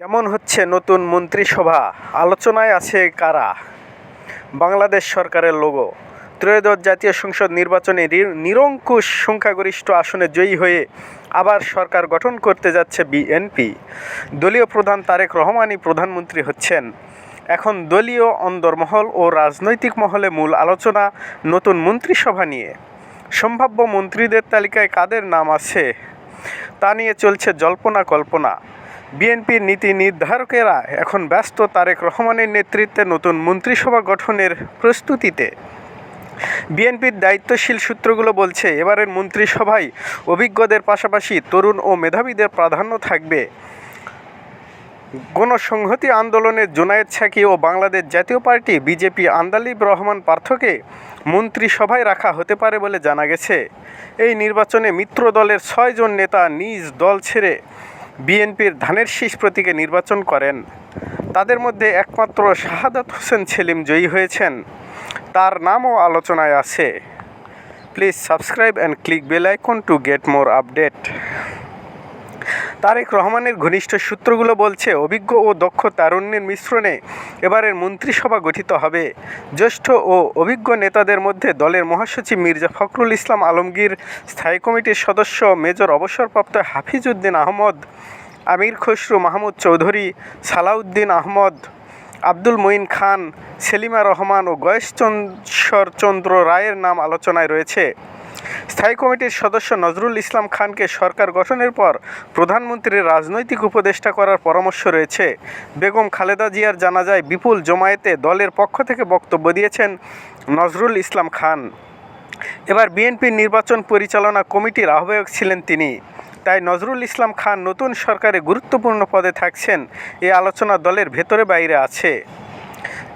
কেমন হচ্ছে নতুন মন্ত্রিসভা? আলোচনায় আছে কারা? বাংলাদেশ সরকারের লোগো। ত্রয়োদশ জাতীয় সংসদ নির্বাচনে নিরঙ্কুশ সংখ্যাগরিষ্ঠ আসনে জয়ী হয়ে আবার সরকার গঠন করতে যাচ্ছে বিএনপি। দলীয় প্রধান তারেক রহমানই প্রধানমন্ত্রী হচ্ছেন। এখন দলীয় অন্দরমহল ও রাজনৈতিক মহলে মূল আলোচনা নতুন মন্ত্রিসভা নিয়ে। সম্ভাব্য মন্ত্রীদের তালিকায় কাদের নাম আছে তা নিয়ে চলছে জল্পনা কল্পনা। বিএনপির নীতি নির্ধারকেরা এখন ব্যস্ত তারেক রহমানের নেতৃত্বে নতুন মন্ত্রিসভা গঠনের প্রস্তুতিতে। বিএনপির দায়িত্বশীল সূত্রগুলো বলছে, এবারের মন্ত্রিসভায় অভিজ্ঞদের পাশাপাশি তরুণ ও মেধাবীদের প্রাধান্য থাকবে। গণসংহতি আন্দোলনের জুনায়েদ সাকি ও বাংলাদেশ জাতীয় পার্টি বিজেপি আন্দালিব রহমান পার্থকে মন্ত্রিসভায় রাখা হতে পারে বলে জানা গেছে। এই নির্বাচনে মিত্র দলের 6 জন নেতা নিজ দল ছেড়ে বিএনপির ধানের শীষ প্রতীকে নির্বাচন করেন। তাদের মধ্যে একমাত্র শাহাদাত হোসেন সেলিম জয়ী হয়েছেন। তার নামও আলোচনায় আছে। Please subscribe and click bell icon to get more update. Tarique রহমানের ঘনিষ্ঠ সূত্রগুলো বলছে, অভিজ্ঞ ও দক্ষ তারুণ্যের মিশ্রণে এবারের মন্ত্রিসভা গঠিত হবে। জ্যেষ্ঠ ও অভিজ্ঞ নেতাদের মধ্যে দলের মহাসচিব মির্জা ফখরুল ইসলাম আলমগীর, স্থায়ী কমিটির সদস্য মেজর অবসরপ্রাপ্ত হাফিজ উদ্দিন আহমদ, আমির খসরু মাহমুদ চৌধুরী, সালাউদ্দিন আহমদ, আব্দুল মঈন খান, সেলিমা রহমান ও গয়েশচন্দ্র রায়ের নাম আলোচনায় রয়েছে। স্থায়ী কমিটির সদস্য নজরুল ইসলাম খানকে সরকার গঠনের পর প্রধানমন্ত্রীর রাজনৈতিক উপদেষ্টা করার পরামর্শ রয়েছে। বেগম খালেদা জিয়ার জানাজায় বিপুল জমায়েতে দলের পক্ষ থেকে বক্তব্য দিয়েছেন নজরুল ইসলাম খান। এবার বিএনপির নির্বাচন পরিচালনা কমিটির আহ্বায়ক ছিলেন তিনি। তাই নজরুল ইসলাম খান নতুন সরকারে গুরুত্বপূর্ণ পদে থাকছেন, এই আলোচনা দলের ভেতরে বাইরে আছে।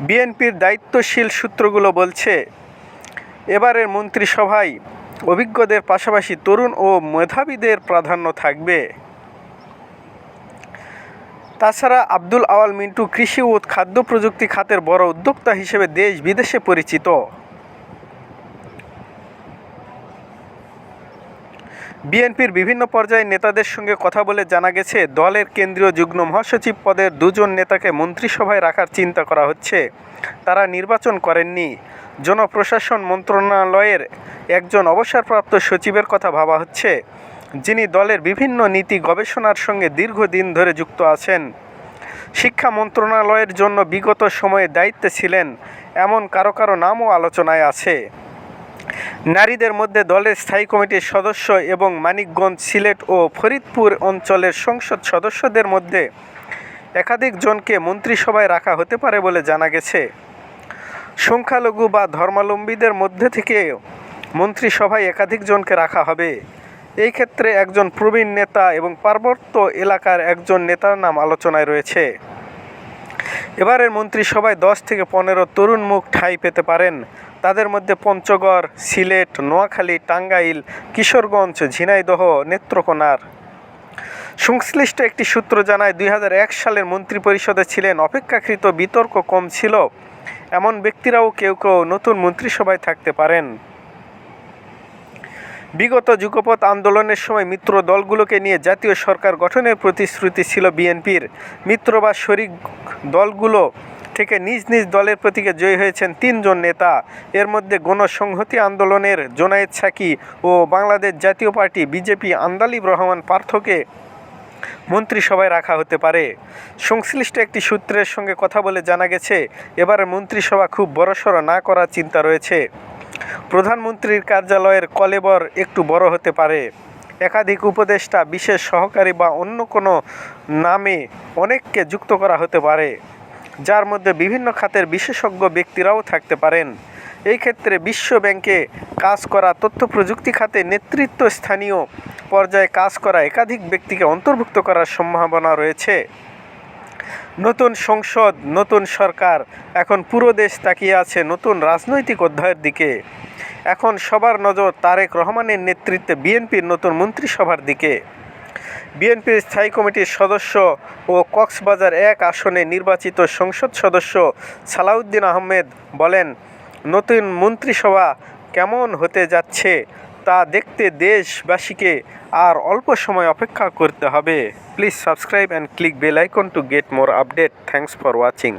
বিএনপির দায়িত্বশীল সূত্রগুলো বলছে, এবারের মন্ত্রিসভায় অভিজ্ঞদের পাশাপাশি তরুণ ও মেধাবীদের প্রাধান্য থাকবে। তাছাড়া আব্দুল আওয়াল মিন্টু কৃষি ও খাদ্য প্রযুক্তি খাতের বড় উদ্যোক্তা হিসেবে দেশ বিদেশে পরিচিত। বিএনপির বিভিন্ন পর্যায়ের নেতাদের সঙ্গে কথা বলে জানা গেছে, দলের কেন্দ্রীয় যুগ্ম মহাসচিব পদের 2 জন নেতাকে মন্ত্রিসভায় রাখার চিন্তা করা হচ্ছে। তারা নির্বাচন করেননি। জনপ্রশাসন মন্ত্রণালয়ের একজন অবসরপ্রাপ্ত সচিবের কথা ভাবা হচ্ছে, যিনি দলের বিভিন্ন নীতি গবেষণার সঙ্গে দীর্ঘদিন ধরে যুক্ত আছেন। শিক্ষা মন্ত্রণালয়ের জন্য বিগত সময়ে দায়িত্বে ছিলেন এমন কারো কারো নামও আলোচনায় আছে। নারীদের মধ্যে দলের স্থায়ী কমিটির সদস্য এবং মানিকগঞ্জ, সিলেট ও ফরিদপুর অঞ্চলের সংসদ সদস্যদের মধ্যে একাধিক জনকে মন্ত্রিসভায় রাখা হতে পারে বলে জানা গেছে। সংখ্যালঘু বা ধর্মাবলম্বীদের মধ্যে থেকে মন্ত্রিসভায় একাধিক জনকে রাখা হবে। এই ক্ষেত্রে একজন প্রবীণ নেতা এবং পার্বত্য এলাকার একজন নেতার নাম আলোচনায় রয়েছে। এবারের মন্ত্রিসভায় 10 থেকে 15 তরুণ মুখ ঠাঁই পেতে পারেন। তাদের মধ্যে পঞ্চগড়, সিলেট, নোয়াখালী, টাঙ্গাইল, কিশোরগঞ্জ, ঝিনাইদহ, নেত্রকোনার। সংশ্লিষ্ট একটি সূত্র জানায়, 2001 সালের মন্ত্রিপরিষদে ছিলেন অপেক্ষাকৃত বিতর্ক কম ছিল এমন ব্যক্তিরাও কেউ কেউ নতুন মন্ত্রিসভায় থাকতে পারেন। বিগত যুগপৎ আন্দোলনের সময় মিত্র দলগুলোকে নিয়ে জাতীয় সরকার গঠনের প্রতিশ্রুতি ছিল বিএনপির। মিত্র বা শরিক দলগুলো থেকে নিজ নিজ দলের প্রতীকে জয়ী হয়েছেন 3 জন নেতা। এর মধ্যে গণসংহতি আন্দোলনের জুনায়েদ সাকি ও বাংলাদেশ জাতীয় পার্টি বিজেপি আন্দালিব রহমান পার্থকে মন্ত্রিসভায় রাখা হতে পারে। সংশ্লিষ্ট একটি সূত্রের সঙ্গে কথা বলে জানা গেছে, এবারের মন্ত্রিসভা খুব বড়সড় না করার চিন্তা রয়েছে। প্রধানমন্ত্রীর কার্যালয়ের কলেবর একটু বড় হতে পারে। একাধিক উপদেষ্টা, বিশেষ সহকারী বা অন্য কোনো নামে অনেককে যুক্ত করা হতে পারে, যার মধ্যে বিভিন্ন খাতের বিশেষজ্ঞ ব্যক্তিরাও থাকতে পারেন। এই ক্ষেত্রে বিশ্ব ব্যাংকে কাজ করা, তথ্য প্রযুক্তি খাতে নেতৃত্বস্থানীয় পর্যায়ে কাজ করা একাধিক ব্যক্তিকে অন্তর্ভুক্ত করার সম্ভাবনা রয়েছে। নতুন সংসদ, নতুন সরকার, এখন পুরো দেশ তাকিয়ে আছে নতুন রাজনৈতিক অধ্যায়ের দিকে। এখন সবার নজর তারেক রহমানের নেতৃত্বে বিএনপির নতুন মন্ত্রিসভার দিকে। বিএনপির স্থায়ী কমিটির সদস্য ও কক্সবাজার 1 আসনে নির্বাচিত সংসদ সদস্য সালাউদ্দিন আহমেদ বলেন, নতুন মন্ত্রিসভা কেমন হতে যাচ্ছে তা দেখতে দেশবাসীকে আর অল্প সময় অপেক্ষা করতে হবে। Please subscribe and click bell icon to get more update. Thanks for watching.